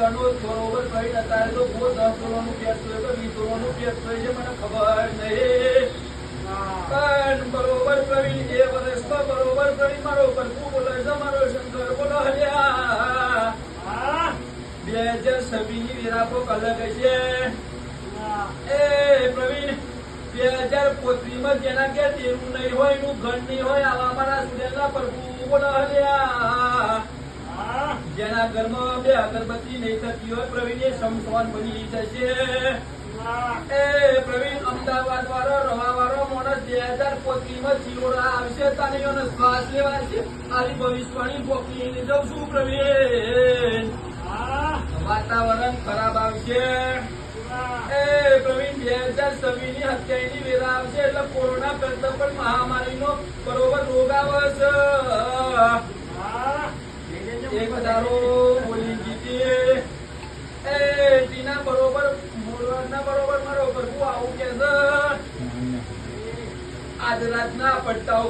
દહનો બરોબર પ્રવીણ અત્યારે તો બહુ 10 તોલાનું પેટ થયું કે 20 તોલાનું પેટ થયું છે મને ખબર નહીં. પણ બરોબર પ્રવીણ એ વર્ષમાં બરોબર પ્રવીણ મારો પરપુ બોલે છે મારો શંકર બોલો હલ્યા 2026 ની વેરાપો અલગ છે. એ પ્રવીણ 2035 માં જેના કે દેવું નહીં હોય એનું ઘર નહીં હોય આવા મારા સુરેલના પ્રભુ બોલો હલ્યા જેના ઘરમાં બે અગરબત્તી નહીં થતી હોય પ્રવીણ એ સમસોન બની જશે. એ પ્રવીણ અમદાવાદ વાળો રવા વાળો માણસ 2035 માં ચિરોડા આવશે તાનીઓનો શ્વાસ લેવા છે આલી ભવિષ્યવાણી પોકી જઉં છું પ્રવીણ. વાતાવરણ ખરાબ આવશે. એ પ્રવીણ 2026 ની હત્યાની વેરા આવશે એટલે કોરોના કરતા પણ મહામારીનો બરોબર રોગ આવે છે. એક હજારો બોલી જીતી એ ટીના બરોબર મોરવાડના બરોબર મારો પ્રભુ આવું કે છે આજ રાતના પટ્ટાઓ